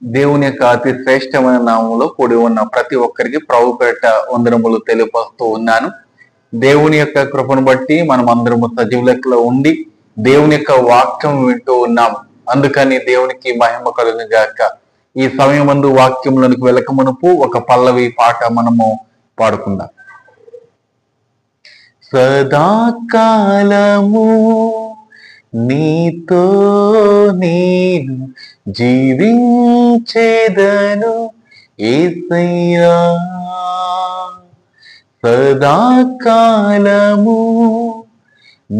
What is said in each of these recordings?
దేవుని యొక్క అతి శ్రేష్టమైన నామంలో కూడి ఉన్న ప్రతి ఒక్కరికి ప్రభు పేరిట వందనములు తెలియపరుస్తూ ఉన్నాను. దేవుని యొక్క కృపను బట్టి మనం అందరము సజీవ లెక్కలో ఉండి దేవుని యొక్క వాక్యం వింటూ ఉన్నాం. అందుకని దేవునికి మహిమ కలుగును గాక. ఈ సమయమందు వాక్యంలోనికి వెళ్ళక మునుపు ఒక పల్లవి పాట మనము పాడుకుందాం. సదాకాలము నీతో నేను జీవించేదను యేసయ్యా, సదాకాలము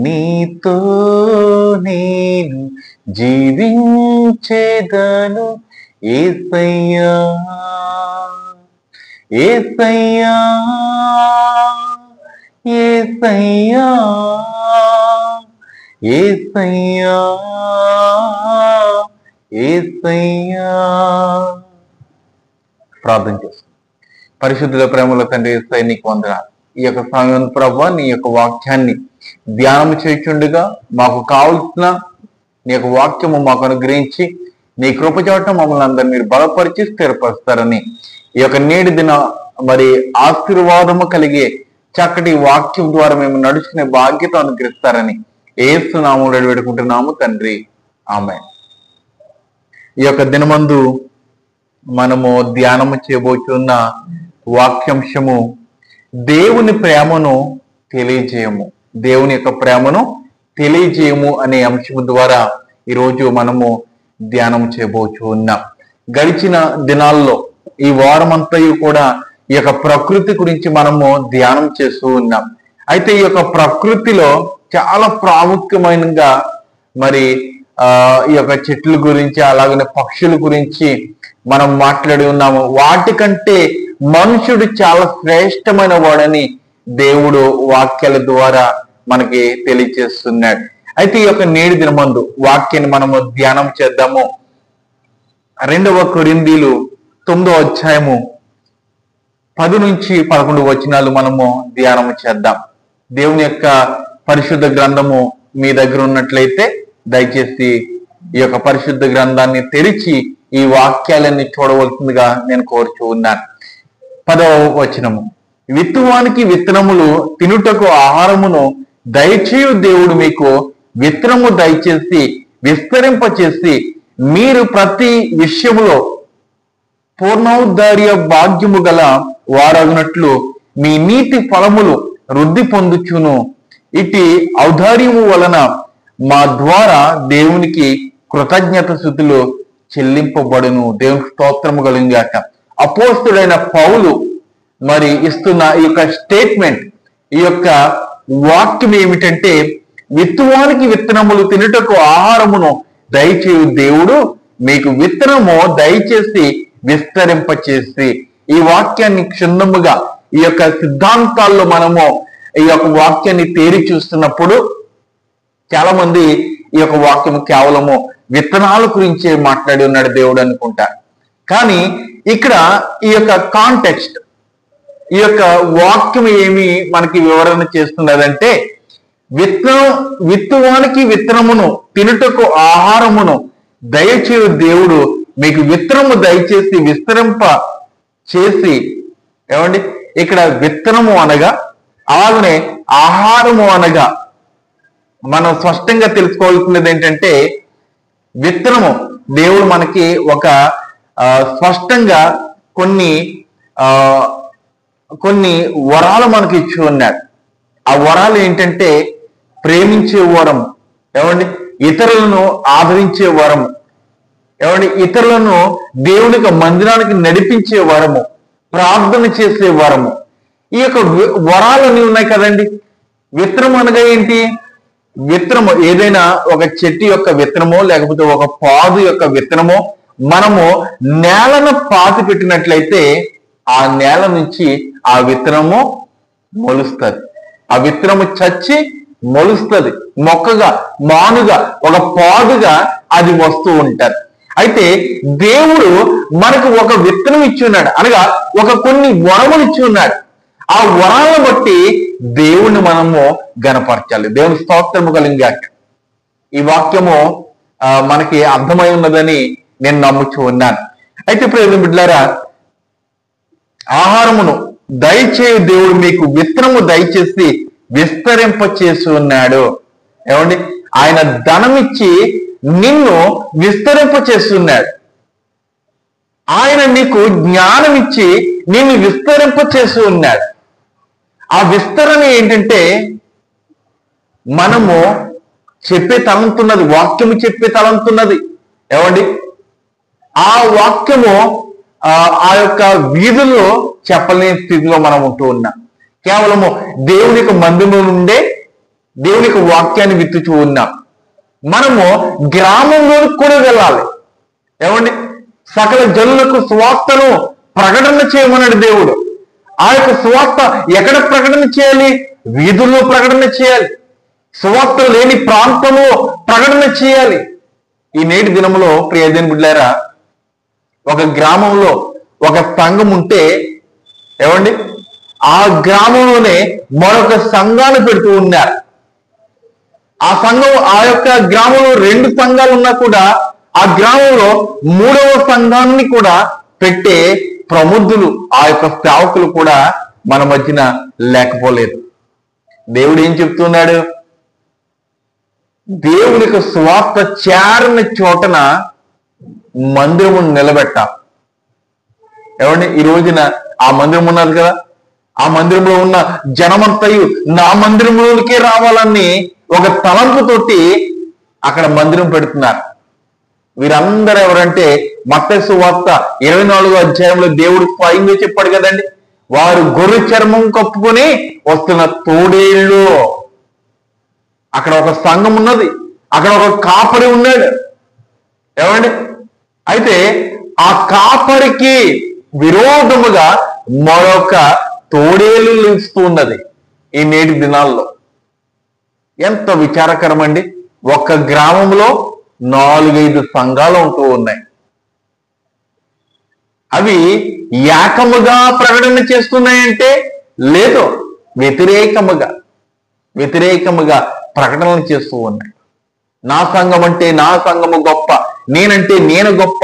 నీతో నేను జీవించేదను యేసయ్యా, యేసయ్యా, యేసయ్యా, యేసయ్యా, యేసయ్యా. ప్రార్థన చేస్తాం. పరిశుద్ధుల ప్రేమల తండ్రి యేసయ్య, నీకు వందనాలు. ఈ యొక్క సమయం ప్రభువా, నీ యొక్క వాక్యాన్ని ధ్యానం చేయుచుండగా మాకు కావలసిన నీ యొక్క వాక్యము మాకు అనుగ్రహించి నీ కృపచాటం మమ్మల్ని అందరినీ మీరు బలపరిచి స్థిరపరుస్తారని, ఈ యొక్క నేటి దిన మరి ఆశీర్వాదము కలిగే చక్కటి వాక్యం ద్వారా మేము నడుచుకునే బాధ్యత అనుగ్రహిస్తారని యేసు నామములో వేడుకుంటున్నాము తండ్రి, ఆమేన్. ఈ యొక్క దినమందు మనము ధ్యానము చేయబోతున్న వాక్యాంశము దేవుని ప్రేమను తెలియజేయము. దేవుని యొక్క ప్రేమను తెలియజేయము అనే అంశము ద్వారా ఈరోజు మనము ధ్యానం చేయబోతూ ఉన్నాం. గడిచిన దినాల్లో ఈ వారం అంతయు కూడా ఈ యొక్క ప్రకృతి గురించి మనము ధ్యానం చేస్తూ ఉన్నాం. అయితే ఈ యొక్క ప్రకృతిలో చాలా ప్రాముఖ్యమైనగా మరి ఈ యొక్క చెట్ల గురించి అలాగనే పక్షుల గురించి మనం మాట్లాడి ఉన్నాము. వాటికంటే మనుషుడు చాలా శ్రేష్టమైన వాడని దేవుడు వాక్యాల ద్వారా మనకి తెలియజేస్తున్నాడు. అయితే ఈ యొక్క నేటి దినమందు వాక్యాన్ని మనము ధ్యానం చేద్దాము. 2వ కొరింథీలు 9వ అధ్యాయము 10 నుంచి 11 వచనాలు మనము ధ్యానం చేద్దాం. దేవుని యొక్క పరిశుద్ధ గ్రంథము మీ దగ్గర ఉన్నట్లయితే దయచేసి ఈ యొక్క పరిశుద్ధ గ్రంథాన్ని తెరిచి ఈ వాక్యాలన్నీ చూడవలసిందిగా నేను కోరుచూ ఉన్నాను. 10వ వచనము, విత్తువానికి విత్తనములు తినుటకు ఆహారమును దయచేయు దేవుడు మీకు విత్తనము దయచేసి విస్తరింపచేసి మీరు ప్రతి విషయములో పూర్ణోద్ధార్య భాగ్యము గల వారగునట్లు మీ నీతి ఫలములు వృద్ధి పొందుచును. ఇటు ఔదార్యము వలన మా ద్వారా దేవునికి కృతజ్ఞత స్తుతులు చెల్లింపబడును. దేవునికి స్తోత్రము కలుగుగాక. అపోస్తుడైన పౌలు మరి ఇస్తున్న ఈ యొక్క స్టేట్మెంట్, ఈ యొక్క వాక్యం ఏమిటంటే, విత్తువానికి విత్తనములు తినుటకు ఆహారమును దయచేయు దేవుడు మీకు విత్తనము దయచేసి విస్తరింపచేసి. ఈ వాక్యాన్ని క్షుణ్ణముగా ఈ యొక్క సిద్ధాంతాల్లో మనము ఈ యొక్క వాక్యాన్ని తేరి చూస్తున్నప్పుడు చాలా మంది ఈ యొక్క వాక్యము కేవలము విత్తనాల గురించే మాట్లాడి ఉన్నాడు దేవుడు అనుకుంటారు. కానీ ఇక్కడ ఈ యొక్క కాంటెక్స్ట్, ఈ యొక్క వాక్యం ఏమి మనకి వివరణ చేస్తున్నదంటే, విత్తువానికి విత్తనమును తినుటకు ఆహారమును దయచేయు దేవుడు మీకు విత్తనము దయచేసి విస్తరింప చేసి. ఏమండి, ఇక్కడ విత్తనము అనగా అలాగనే ఆహారము అనగా మనం స్పష్టంగా తెలుసుకోవాల్సినది ఏంటంటే, విత్తనము దేవుడు మనకి ఒక స్పష్టంగా కొన్ని వరాలు మనకి ఇచ్చి ఉన్నాడు. ఆ వరాలు ఏంటంటే, ప్రేమించే వరము, ఏమండి, ఇతరులను ఆదరించే వరము, ఏమండి, ఇతరులను దేవునికి మందిరానికి నడిపించే వరము, ప్రార్థన చేసే వరము. ఈ యొక్క వరాలన్నీ ఉన్నాయి కదండి. విత్తనం అనగా ఏంటి? విత్తనము ఏదైనా ఒక చెట్టు యొక్క విత్తనమో లేకపోతే ఒక పాదు యొక్క విత్తనమో మనము నేలను పాతి పెట్టినట్లయితే ఆ నేల నుంచి ఆ విత్తనము మొలుస్తుంది. ఆ విత్తనము చచ్చి మొలుస్తుంది. మొక్కగా, మానుగా, ఒక పాదుగా అది వస్తూ ఉంటారు. అయితే దేవుడు మనకు ఒక విత్తనం ఇచ్చి ఉన్నాడు, అనగా కొన్ని వరములు ఇచ్చి ఉన్నాడు. ఆ వరాలను బట్టి దేవుణ్ణి మనము గణపరచాలి. దేవుని స్తోత్రము కలుగుగాక. ఈ వాక్యము మనకి అర్థమై ఉన్నదని నేను నమ్ముచూ ఉన్నాను. అయితే ప్రియమైన బిడ్డలారా, ఆహారమును దయచేయు దేవుడు మీకు విత్తనము దయచేసి విస్తరింప చేసి ఉన్నాడు. ఏమండి, ఆయన ధనమిచ్చి నిన్ను విస్తరింప చేస్తున్నాడు. ఆయన నీకు జ్ఞానం ఇచ్చి నిన్ను విస్తరింప చేసి ఉన్నాడు. ఆ విస్తరణ ఏంటంటే, మనము చెప్పే తలంతున్నది, వాక్యము చెప్పే తలంతున్నది. ఏమండి, ఆ వాక్యము ఆ యొక్క వీధుల్లో చెప్పలేని స్థితిలో మనం ఉంటూ ఉన్నాం. కేవలము దేవునికి మందిరంలో నుండే దేవునికి వాక్యాన్ని విత్తుచూ ఉన్నాం. మనము గ్రామంలోకి కూడా వెళ్ళాలి. ఏమండి, సకల జనులకు సువార్తను ప్రకటన చేయమన్నాడు దేవుడు. ఆ యొక్క సువార్త ఎక్కడ ప్రకటన చేయాలి? వీధుల్లో ప్రకటన చేయాలి. సువార్త లేని ప్రాంతంలో ప్రకటన చేయాలి. ఈ నేటి దినంలో ప్రియదేని బిడ్డలారా, ఒక గ్రామంలో ఒక సంఘం ఉంటే, ఏమండి, ఆ గ్రామంలోనే మరొక సంఘాలు పెడుతూ ఉన్నారు. ఆ సంఘం, ఆ యొక్క గ్రామంలో 2 సంఘాలు ఉన్నా కూడా ఆ గ్రామంలో 3వ సంఘాన్ని కూడా పెట్టే ప్రముఖులు, ఆ యొక్క సేవకులు కూడా మన మధ్యన లేకపోలేదు. దేవుడు ఏం చెప్తున్నాడు? దేవునికి సువార్త చేరని చోటన మందిరము నిలబెట్టాలి. ఏమండి, ఈ రోజున ఆ మందిరం ఉన్నది కదా, ఆ మందిరంలో ఉన్న జనమంతయు నా మందిరంలోనికే రావాలని ఒక తలంపుతోటి అక్కడ మందిరం పెడుతున్నారు. వీరందరూ ఎవరంటే, మత్తయి సువార్త 24వ అధ్యాయంలో దేవుడు స్వయంగా చెప్పాడు కదండి, వారు గొర్రె చర్మం కప్పుకొని వస్తున్న తోడేళ్ళు. అక్కడ ఒక సంఘం ఉన్నది, అక్కడ ఒక కాపరి ఉన్నాడు. ఏమండి, అయితే ఆ కాపరికి విరోధముగా మరొక తోడేలు నిలుస్తూ ఉన్నది ఈ నేటి దినాల్లో. ఎంత విచారకరం అండి! ఒక్క గ్రామంలో 4-5 సంఘాలు ఉంటూ ఉన్నాయి. అవి ఏకముగా ప్రకటన చేస్తున్నాయంటే లేదు, వ్యతిరేకముగా ప్రకటనలు చేస్తూ ఉన్నాయి. నా సంఘం అంటే నా సంఘము గొప్ప, నేనంటే నేను గొప్ప.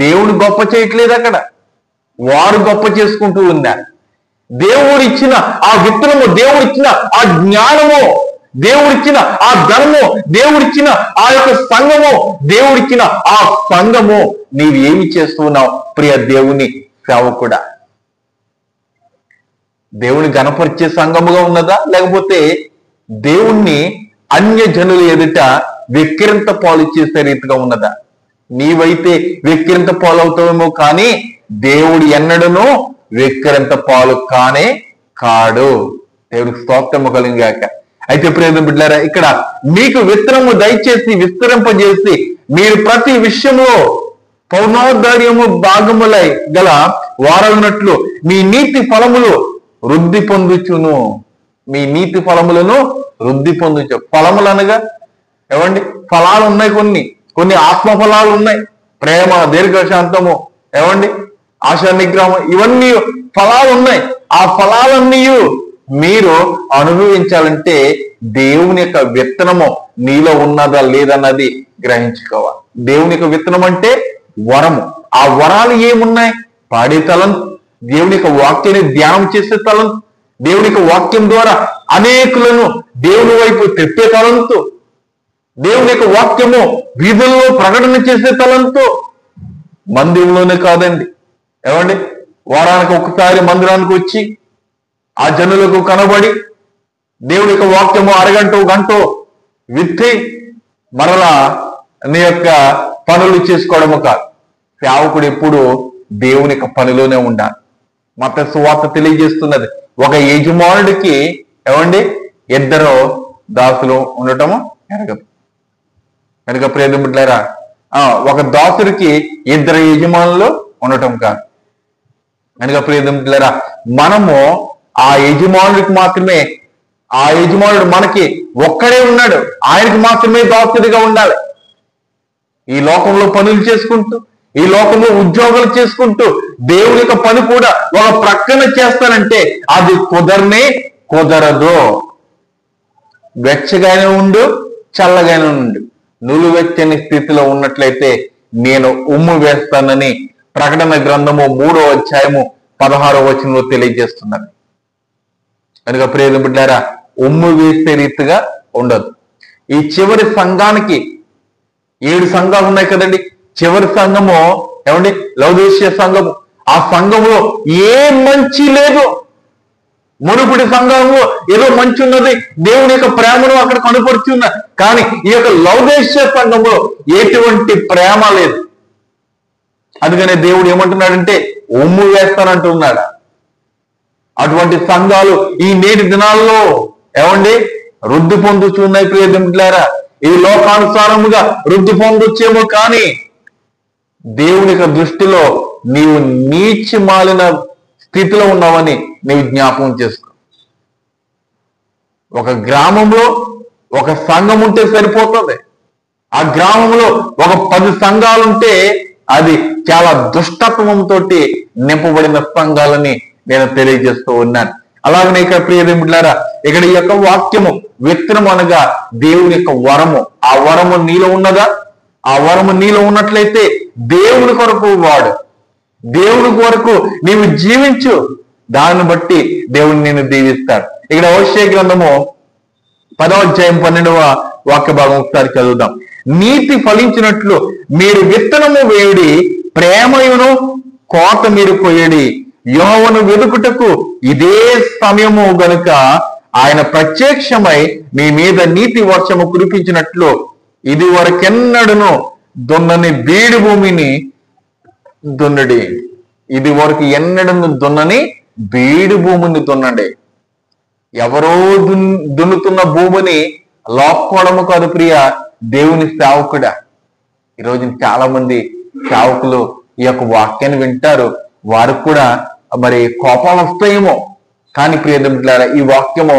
దేవుడు గొప్ప చేయట్లేదు, అక్కడ వారు గొప్ప చేసుకుంటూ ఉన్నారు. దేవుడిచ్చిన ఆ విత్తనము, దేవుడిచ్చిన ఆ జ్ఞానము, దేవుడిచ్చిన ఆ ధనము, దేవుడిచ్చిన ఆ యొక్క సంఘము, దేవుడిచ్చిన ఆ సంఘము నీవు ఏమి చేస్తున్నావు ప్రియ దేవుని సేవకుడా? దేవుని గణపరిచే సంఘముగా ఉన్నదా, లేకపోతే దేవుణ్ణి అన్య జనుల ఎదుట వెక్కిరింత పాలు చేసే రీతిగా ఉన్నదా? నీవైతే వెక్కిరింత పాలు అవుతావేమో, కానీ దేవుడు ఎన్నడను వెక్కిరింత పాలు కానే కాడు. దేవుడికి స్తోత్రము కలుగుగాక. అయితే ప్రియమైన బిడ్డలారా, ఇక్కడ మీకు విత్తనము దయచేసి విస్తరింపజేసి మీరు ప్రతి విషయంలో పౌనోద్ధర్యము భాగములై గల వారన్నట్లు మీ నీతి ఫలములు వృద్ధి పొందుచును. మీ నీతి ఫలములను వృద్ధి పొందుచు. ఫలములు అనగా ఏమండి, ఫలాలు ఉన్నాయి, కొన్ని ఆత్మ ఫలాలు ఉన్నాయి. ప్రేమ, దీర్ఘశాంతము, ఏమండి, ఆశా నిగ్రహం, ఇవన్నీ ఫలాలు ఉన్నాయి. ఆ ఫలాలన్నీ మీరు అనుభవించాలంటే దేవుని యొక్క విత్తనము నీలో ఉన్నదా లేదన్నది గ్రహించుకోవాలి. దేవుని యొక్క విత్తనం అంటే వరము. ఆ వరాలు ఏమున్నాయి? పాడే తలంతు, దేవుని యొక్క వాక్యాన్ని ధ్యానం చేసే తలంతు, దేవుని యొక్క వాక్యం ద్వారా అనేకులను దేవుని వైపు తిప్పే తలంతు, దేవుని యొక్క వాక్యము వీధుల్లో ప్రకటన చేసే తలంతు. మందిరంలోనే కాదండి, ఏమండి, వారానికి ఒకసారి మందిరానికి వచ్చి ఆ జనులకు కనబడి దేవుని యొక్క వాక్యము అరగంటో గంటో విత్తి మరలా నీ యొక్క పనులు చేసుకోవడము కాదు. సేవకుడు ఎప్పుడు దేవుని యొక్క పనిలోనే ఉండాలి. మత్తయి సువార్త తెలియజేస్తున్నది, ఒక యజమానుడికి ఏమండి 2 దాసులు ఉండటము ఎరగదు. కనుక ప్రియమైన బిడ్డలారా, ఒక దాసుడికి 2 యజమానులు ఉండటం కాదు. కనుక ప్రియమైన బిడ్డలారా, మనము ఆ యజమానుడికి మాత్రమే, ఆ యజమానుడు మనకి ఒక్కడే ఉన్నాడు, ఆయనకి మాత్రమే దాసుడిగా ఉండాలి. ఈ లోకంలో పనులు చేసుకుంటూ, ఈ లోకంలో ఉద్యోగాలు చేసుకుంటూ దేవుని యొక్క పని కూడా ఒక ప్రక్కన చేస్తానంటే అది కుదరదు. వెచ్చగానే ఉండు, చల్లగానే ఉండు. నులువెచ్చని స్థితిలో ఉన్నట్లయితే నేను ఉమ్ము వేస్తానని ప్రకటన గ్రంథము 3వ అధ్యాయము 16వ వచనంలో తెలియజేస్తున్నది. కనుక ప్రియమైన బిడ్డలారా, ఉమ్ము వేసే రీతిగా ఉండదు. ఈ చివరి సంఘానికి 7 సంఘాలు ఉన్నాయి కదండి. చివరి సంఘము ఏమండి, లౌదీసియా సంఘము. ఆ సంఘములో ఏ మంచి లేదు. మునుపటి సంఘంలో ఏదో మంచి ఉన్నది, దేవుని యొక్క ప్రేమను అక్కడ కనుపరుచున్నా. కానీ ఈ యొక్క లౌదీసియా సంఘంలో ఎటువంటి ప్రేమ లేదు. అందుకనే దేవుడు ఏమంటున్నాడంటే ఉమ్ము వేస్తానంటున్నాడు. అటువంటి సంఘాలు ఈ నేటి దినాల్లో ఏమండి వృద్ధి పొందుతున్నాయి. ప్రియమిత్రులారా, ఈ లోకానుసారముగా వృద్ధి పొందొచ్చేమో, కానీ దేవుని యొక్క దృష్టిలో నీవు నీచి మాలిన స్థితిలో ఉన్నావని నీవు జ్ఞాపకం చేసుకో. ఒక గ్రామంలో ఒక సంఘం ఉంటే సరిపోతుంది. ఆ గ్రామంలో ఒక 10 సంఘాలుంటే అది చాలా దుష్టత్వంతో నింపబడిన సంఘాలని నేను తెలియజేస్తూ ఉన్నాను. అలాగనే ఇక్కడ ప్రియమిత్రులారా, ఇక్కడ ఈ యొక్క వాక్యము విత్తనం అనగా దేవుని యొక్క వరము. ఆ వరము నీలో ఉన్నదా? ఆ వరము నీలో ఉన్నట్లయితే దేవుని కొరకు వాడు, దేవుని కొరకు నీవు జీవించు. దాన్ని బట్టి దేవుని నేను దీవిస్తాడు. ఇక్కడ హోషేయ గ్రంథము 10వ అధ్యాయం 12వ వాక్య భాగం ఒకసారి చదువుదాం. నీతి ఫలించినట్లు మీరు విత్తనము వేయుడి, ప్రేమయును కోత మీరు కొయ్యడి. యెహోవాను వెదుకుటకు ఇదే సమయము గనుక ఆయన ప్రత్యక్షమై మీ మీద నీతి వర్షము కురిపించినట్లు ఇది వరకెన్నడను దున్నని బీడు భూమిని దున్నడి. ఇది వరకు ఎన్నడను దున్నని బీడు భూమిని దున్నండి. ఎవరో దున్నుతున్న భూమిని లాక్కోవడము కాదు ప్రియ, దేవుని సేవకుడా. ఈరోజు చాలా మంది సేవకులు ఈ యొక్క వాక్యాన్ని వింటారు, వారికి కూడా మరి కోపం వస్తాయేమో. కానీ ప్రియమిత్రులారా, ఈ వాక్యము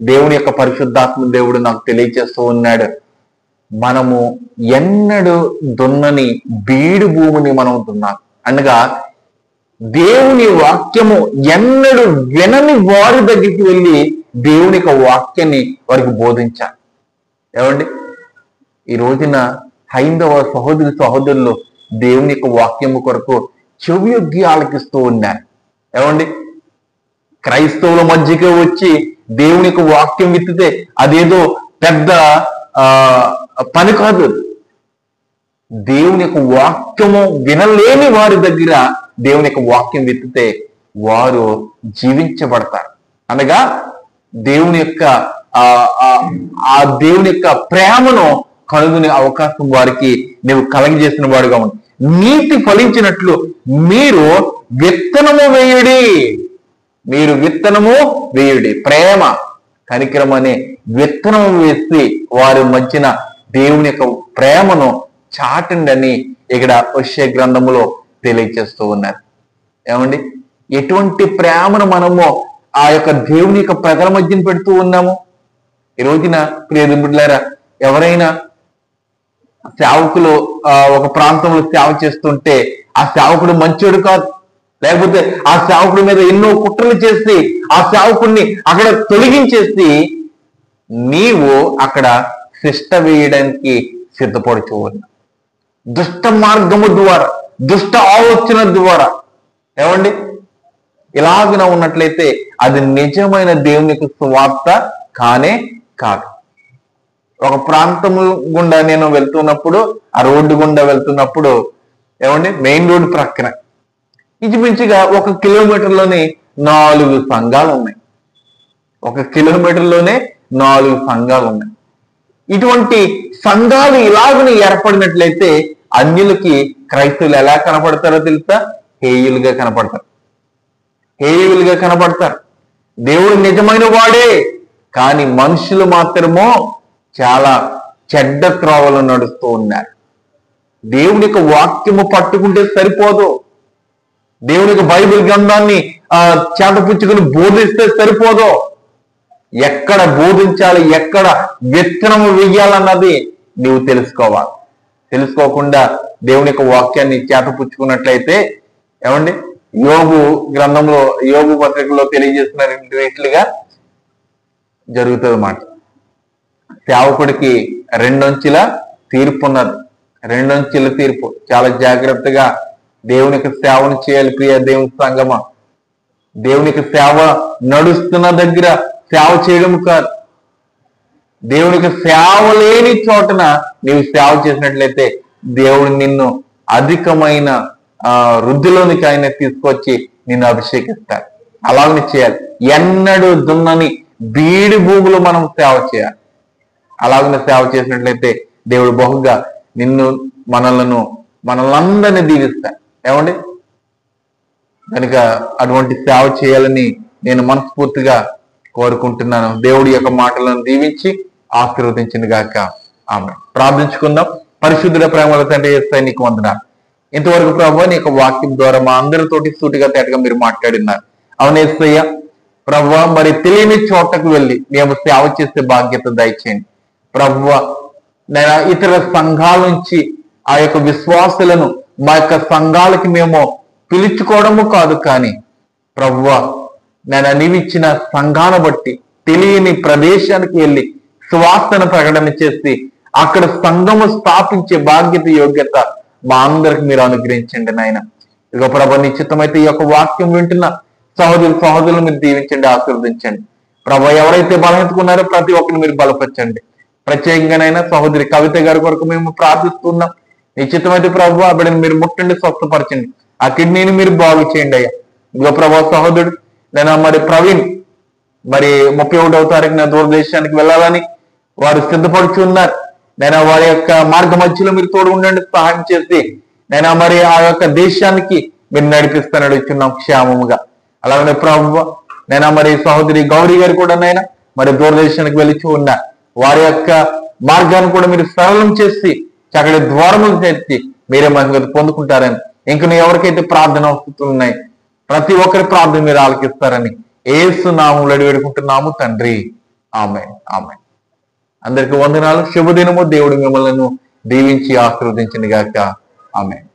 దేవుని యొక్క పరిశుద్ధాత్మ దేవుడు నాకు తెలియజేస్తూ ఉన్నాడు. మనము ఎన్నడు దున్నని బీడు భూమిని మనం దున్నాం అనగా దేవుని వాక్యము ఎన్నడు వినని వారి దగ్గరికి వెళ్ళి దేవుని యొక్క వాక్యాన్ని వారికి బోధించాలి. ఏమండి, ఈ రోజున హైందవ సహోదరులు దేవుని యొక్క వాక్యము కొరకు చెవియొగ్గి ఆలకిస్తూ ఉన్నారు. ఏమండి, క్రైస్తవుల మధ్యకి వచ్చి దేవుని యొక్క వాక్యం విత్తితే అదేదో పెద్ద పని కాదు. దేవుని యొక్క వాక్యము వినలేని వారి దగ్గర దేవుని యొక్క వాక్యం విత్తితే వారు జీవించబడతారు. అనగా దేవుని యొక్క ఆ దేవుని యొక్క ప్రేమను కనుగొనే అవకాశం వారికి నీవు కలగజేసిన వాడుగా ఉంది. నీతి ఫలించినట్లు మీరు విత్తనము వేయుడి. మీరు విత్తనము వేయుడి. ప్రేమ కనికరం అనే విత్తనము వేసి వారి మధ్యన దేవుని యొక్క ప్రేమను చాటండి అని ఇక్కడ హోషేయ గ్రంథములో తెలియజేస్తూ ఉన్నారు. ఏమండి, ఎటువంటి ప్రేమను మనము ఆ యొక్క దేవుని యొక్క ప్రజల మధ్యన పెడుతూ ఉన్నాము. ఈ రోజున ప్రియమిత్రులారా, ఎవరైనా సేవకులు ఒక ప్రాంతంలో సేవ చేస్తుంటే ఆ సేవకుడు మంచోడు కాదు, లేకపోతే ఆ సేవకుడి మీద ఎన్నో కుట్రలు చేసి ఆ సేవకుడిని అక్కడ తొలగించేసి నీవు అక్కడ శిష్ట వేయడానికి సిద్ధపడుతూ ఉన్నా. దుష్ట మార్గము ద్వారా, దుష్ట ఆలోచన ద్వారా. ఏమండి, ఇలాగన ఉన్నట్లయితే అది నిజమైన దేవుని యొక్క సువార్త కానే కాదు. ఒక ప్రాంతము గుండా నేను వెళ్తున్నప్పుడు, ఆ రోడ్డు గుండా వెళ్తున్నప్పుడు ఏమండి, మెయిన్ రోడ్డు ప్రక్కన ఇంచుమించుగా 1 కిలోమీటర్లోనే 4 సంఘాలు ఉన్నాయి. 1 కిలోమీటర్లోనే 4 సంఘాలు ఉన్నాయి. ఇటువంటి సంఘాలు ఇలాగనే ఏర్పడినట్లయితే అన్యులకి క్రైస్తవులు ఎలా కనపడతారో తెలుసా? హేయులుగా కనపడతారు. హేయులుగా కనపడతారు. దేవుడు నిజమైన వాడే, కానీ మనుషులు మాత్రమో చాలా చెడ్డ త్రోవలు నడుస్తూ ఉన్నారు. దేవుని యొక్క వాక్యము పట్టుకుంటే సరిపోదు. దేవుని యొక్క బైబిల్ గ్రంథాన్ని చేతపుచ్చుకుని బోధిస్తే సరిపోదు. ఎక్కడ బోధించాలి, ఎక్కడ విత్తనము వేయాలన్నది నీవు తెలుసుకోవాలి. తెలుసుకోకుండా దేవుని యొక్క వాక్యాన్ని చేతపుచ్చుకున్నట్లయితే ఏమండి, యోబు గ్రంథంలో, యోబు పత్రికలో తెలియజేస్తున్నట్లుగా జరుగుతుంది అన్నమాట. సేవకుడికి 2 అంచెల తీర్పు ఉన్నది. 2 అంచెల తీర్పు. చాలా జాగ్రత్తగా దేవునికి సేవను చేయాలి ప్రియ దేవుని సంగమా. దేవునికి సేవ నడుస్తున్న దగ్గర సేవ చేయడం కాదు, దేవునికి సేవ లేని చోటన నీవు సేవ చేసినట్లయితే దేవుడు నిన్ను అధికమైన వృద్ధిలోనికి ఆయన తీసుకొచ్చి నిన్ను అభిషేకిస్తాడు. అలాగనే చేయాలి. ఎన్నడూ దున్నని బీడి భూములు మనం సేవ చేయాలి. అలాగనే సేవ చేసినట్లయితే దేవుడు బహుగా నిన్ను మనలందరినీ దీవిస్తాడు. ఏమండి, కనుక అటువంటి సేవ చేయాలని నేను మనస్ఫూర్తిగా కోరుకుంటున్నాను. దేవుడి యొక్క మాటలను దీవించి ఆశీర్వదించింది గాక. ఆమె ప్రార్థించుకుందాం. పరిశుద్ధుల ప్రేమల తండ్రి యేసయ్య నీకు వందనాలు. ఇంతవరకు ప్రభువా నీ యొక్క వాక్యం ద్వారా మా అందరితోటి సూటిగా తేటగా మీరు మాట్లాడినారు. అవును యేసయ్య ప్రభువా, మరి తెలియని చోటకు వెళ్ళి మేము సేవ చేసే బాధ్యత దయచేయండి ప్రభువా. నేను ఇతర సంఘాల నుంచి ఆ యొక్క విశ్వాసులను మా యొక్క సంఘాలకి మేము పిలుచుకోవడము కాదు, కానీ ప్రభువా నేను నీవిచ్చిన సంఘాన్ని బట్టి తెలియని ప్రదేశానికి వెళ్ళి సువాసన ప్రకటన చేసి అక్కడ సంఘము స్థాపించే బాధ్యత యోగ్యత మా అందరికి మీరు అనుగ్రహించండి నాయన. ఇక ప్రభు నిశ్చితమైతే ఈ యొక్క వాక్యం వింటున్న సహోదరులను మీరు దీవించండి, ఆశీర్వదించండి ప్రభు. ఎవరైతే బలహెత్తుకున్నారో ప్రతి ఒక్కరిని మీరు బలపరచండి. ప్రత్యేకంగానైనా సహోదరి కవిత గారి కొరకు మేము ప్రార్థిస్తున్నాం. నిశ్చితమైతే ప్రభు ఆ బిడ్డని మీరు ముట్టండి, స్వస్థపరచండి. ఆ కిడ్నీని మీరు బాగు చేయండి అయ్యా. ఇగో ప్రభు సహోదరుడు నేను మరి ప్రవీణ్ మరి 31వ తారీఖున దూరదేశానికి వెళ్ళాలని వారు సిద్ధపడుచున్నారు. నేను వారి యొక్క మార్గ మధ్యలో మీరు తోడు ఉండండి, సహాయం చేసి నేను మరి ఆ యొక్క దేశానికి మీరు నడిపిస్తాను అడుగుతున్నాం క్షేమముగా. అలాగే ప్రభు నేను మరి సహోదరి గౌరీ గారు కూడా నైనా మరి దూరదేశానికి వెళుతూ ఉన్నా. వారి యొక్క మార్గాన్ని కూడా మీరు సరళం చేసి చక్కటి ద్వారములు తెచ్చి మీరే మహిమ పొందుకుంటారని, ఇంక ఎవరికైతే ప్రార్థన వస్తున్నాయి ప్రతి ఒక్కరి ప్రార్థన మీరు ఆలకిస్తారని యేసు నామములో వేడుకుంటున్నాము తండ్రి. ఆమేన్, ఆమేన్. అందరికీ వందనాలు. శుభదినము. దేవుడు మిమ్మల్ని దీవించి ఆశీర్వదించిన గాక. ఆమేన్.